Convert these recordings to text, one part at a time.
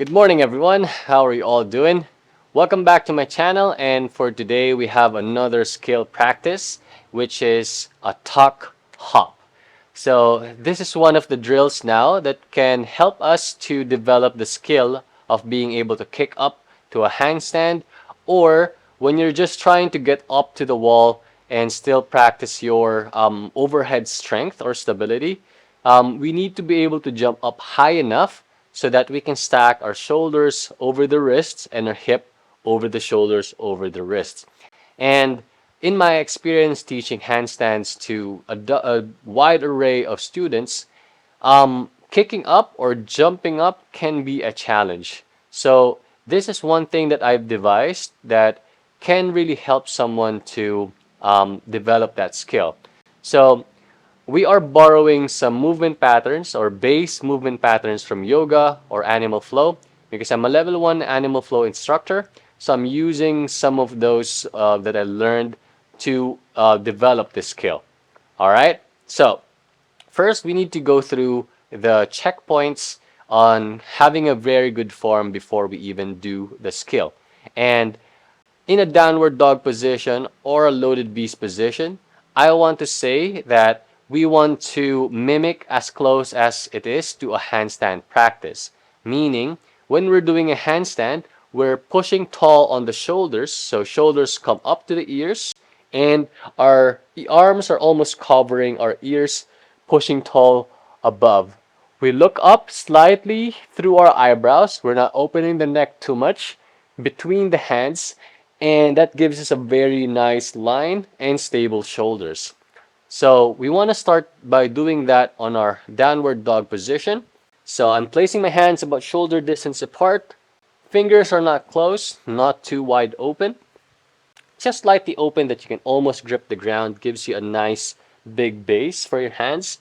Good morning, everyone. How are you all doing? Welcome back to my channel. And for today, we have another skill practice, which is a tuck hop. So, this is one of the drills now that can help us to develop the skill of being able to kick up to a handstand, or when you're just trying to get up to the wall and still practice your overhead strength or stability. We need to be able to jump up high enough so that we can stack our shoulders over the wrists and our hip over the shoulders over the wrists. And in my experience teaching handstands to a wide array of students, kicking up or jumping up can be a challenge. So this is one thing that I've devised that can really help someone to develop that skill. So we are borrowing some movement patterns or base movement patterns from yoga or animal flow because I'm a level 1 animal flow instructor. So I'm using some of those that I learned to develop this skill. All right. So first, we need to go through the checkpoints on having a very good form before we even do the skill. And in a downward dog position or a loaded beast position, I want to say that we want to mimic as close as it is to a handstand practice. Meaning, when we're doing a handstand, we're pushing tall on the shoulders, so shoulders come up to the ears, and our arms are almost covering our ears, pushing tall above. We look up slightly through our eyebrows. We're not opening the neck too much between the hands, and that gives us a very nice line and stable shoulders. So we want to start by doing that on our downward dog position. So I'm placing my hands about shoulder distance apart. Fingers are not close, not too wide open. Just slightly open that you can almost grip the ground, gives you a nice big base for your hands.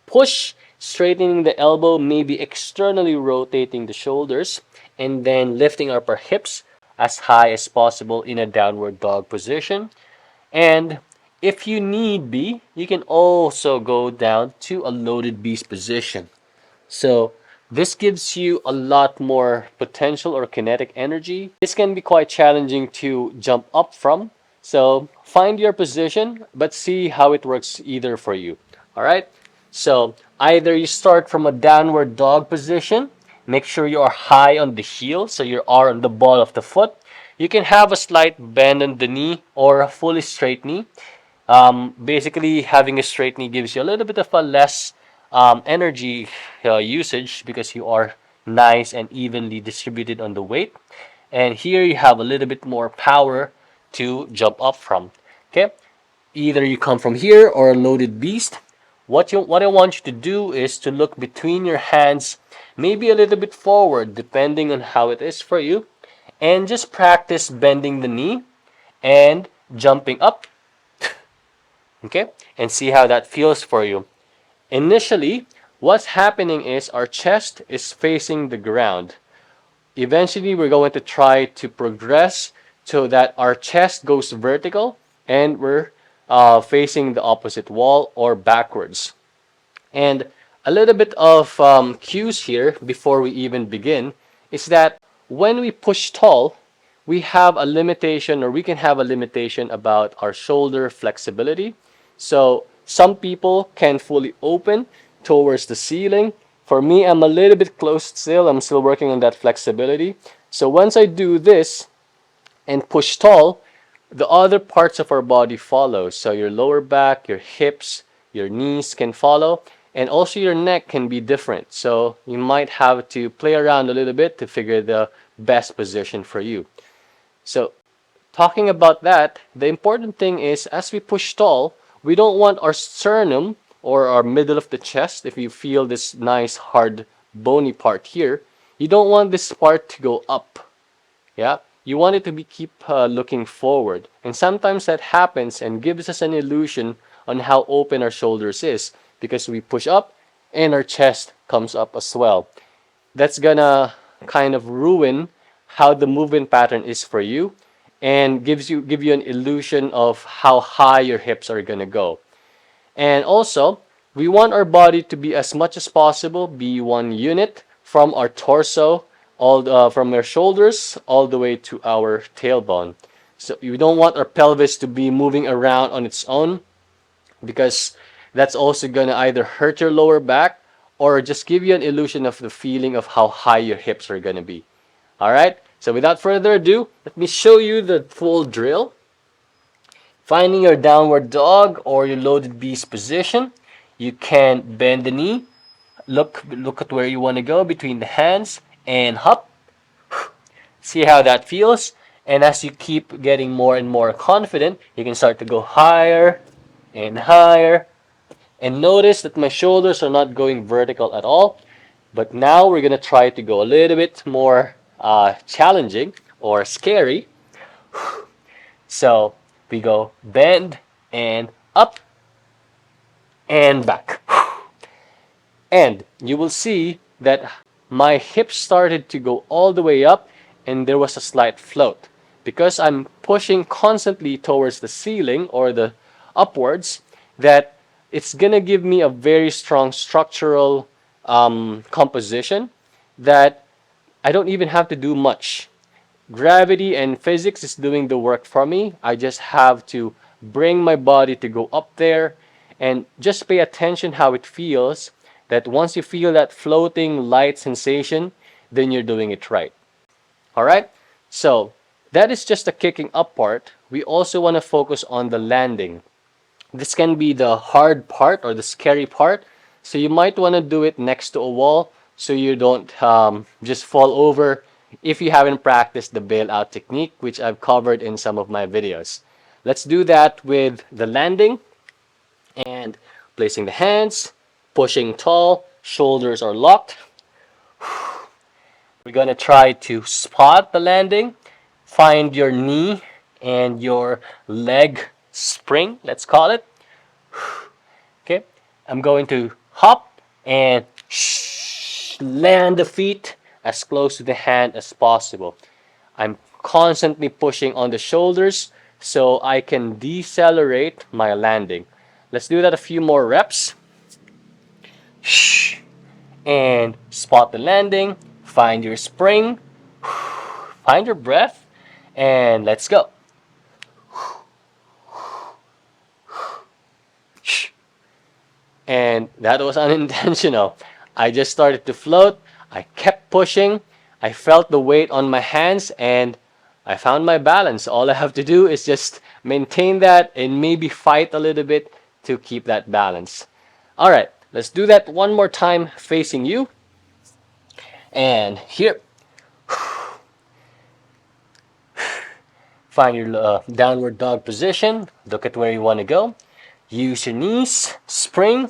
Push, straightening the elbow, maybe externally rotating the shoulders, and then lifting up our hips as high as possible in a downward dog position. And if you need be, you can also go down to a loaded beast position. So this gives you a lot more potential or kinetic energy. This can be quite challenging to jump up from. So find your position, but see how it works either for you. All right. So either you start from a downward dog position, make sure you are high on the heel, so you are on the ball of the foot. You can have a slight bend on the knee or a fully straight knee. Basically, having a straight knee gives you a little bit of a less energy usage because you are nice and evenly distributed on the weight. And here you have a little bit more power to jump up from. Okay, either you come from here or a loaded beast. What I want you to do is to look between your hands, maybe a little bit forward, depending on how it is for you, and just practice bending the knee and jumping up. Okay, and see how that feels for you. Initially, what's happening is our chest is facing the ground. Eventually, we're going to try to progress so that our chest goes vertical and we're facing the opposite wall or backwards. And a little bit of cues here before we even begin is that when we push tall, we have a limitation, or we can have a limitation about our shoulder flexibility. So some people can fully open towards the ceiling. For me, I'm a little bit closed still. I'm still working on that flexibility. So once I do this and push tall, the other parts of our body follow. So your lower back, your hips, your knees can follow, and also your neck can be different. So you might have to play around a little bit to figure the best position for you. So talking about that, the important thing is as we push tall, we don't want our sternum or our middle of the chest, if you feel this nice hard bony part here, you don't want this part to go up. Yeah, you want it to be keep looking forward, and sometimes that happens and gives us an illusion on how open our shoulders is because we push up and our chest comes up as well. That's gonna kind of ruin how the movement pattern is for you and give you an illusion of how high your hips are gonna go. And also, we want our body to be as much as possible be one unit from our torso from your shoulders all the way to our tailbone. So you don't want our pelvis to be moving around on its own, because that's also gonna either hurt your lower back or just give you an illusion of the feeling of how high your hips are gonna be. All right. So without further ado, let me show you the full drill. Finding your downward dog or your loaded beast position, you can bend the knee. Look at where you want to go between the hands and hop. See how that feels. And as you keep getting more and more confident, you can start to go higher and higher. And notice that my shoulders are not going vertical at all. But now we're going to try to go a little bit more challenging or scary. So we go bend and up and back. And you will see that my hips started to go all the way up and there was a slight float. Because I'm pushing constantly towards the ceiling or the upwards, that it's going to give me a very strong structural composition that I don't even have to do much. Gravity and physics is doing the work for me. I just have to bring my body to go up there and just pay attention how it feels. That once you feel that floating light sensation, then you're doing it right. All right? So that is just the kicking up part. We also want to focus on the landing. This can be the hard part or the scary part. So you might want to do it next to a wall so you don't just fall over if you haven't practiced the bailout technique, which I've covered in some of my videos. Let's do that with the landing and placing the hands, pushing tall, shoulders are locked. We're going to try to spot the landing, find your knee and your leg spring, let's call it. Okay, I'm going to hop and land the feet as close to the hand as possible. I'm constantly pushing on the shoulders so I can decelerate my landing. Let's do that a few more reps. And spot the landing, find your spring, find your breath, and let's go. And that was unintentional. I just started to float. I kept pushing. I felt the weight on my hands and I found my balance. All I have to do is just maintain that and maybe fight a little bit to keep that balance. All right, let's do that one more time facing you. And here. Find your downward dog position. Look at where you want to go. Use your knees, spring,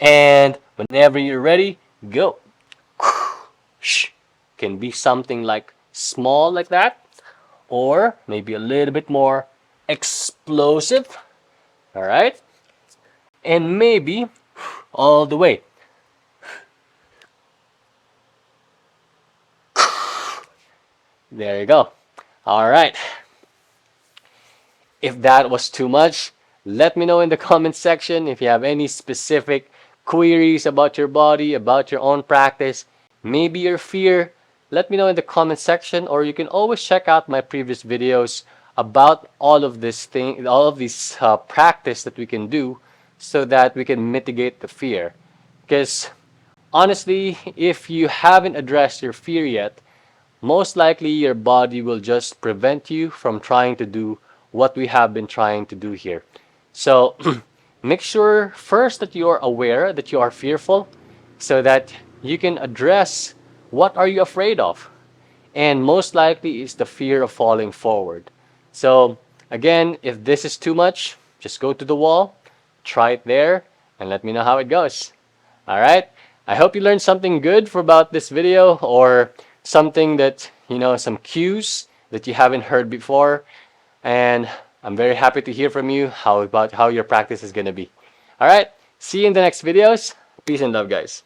and whenever you're ready, go. Can be something like small like that, or maybe a little bit more explosive. All right, and maybe all the way. There you go. All right. If that was too much, let me know in the comment section. If you have any specific queries about your body, about your own practice, maybe your fear, let me know in the comment section, or you can always check out my previous videos about all of these practice that we can do so that we can mitigate the fear. Because honestly, if you haven't addressed your fear yet, most likely your body will just prevent you from trying to do what we have been trying to do here. So make sure first that you are aware that you are fearful so that you can address what are you afraid of. And most likely is the fear of falling forward. So again, if this is too much, just go to the wall, try it there, and let me know how it goes. All right? I hope you learned something good about this video, or something that, some cues that you haven't heard before. And I'm very happy to hear from you about how your practice is going to be. All right, see you in the next videos. Peace and love, guys.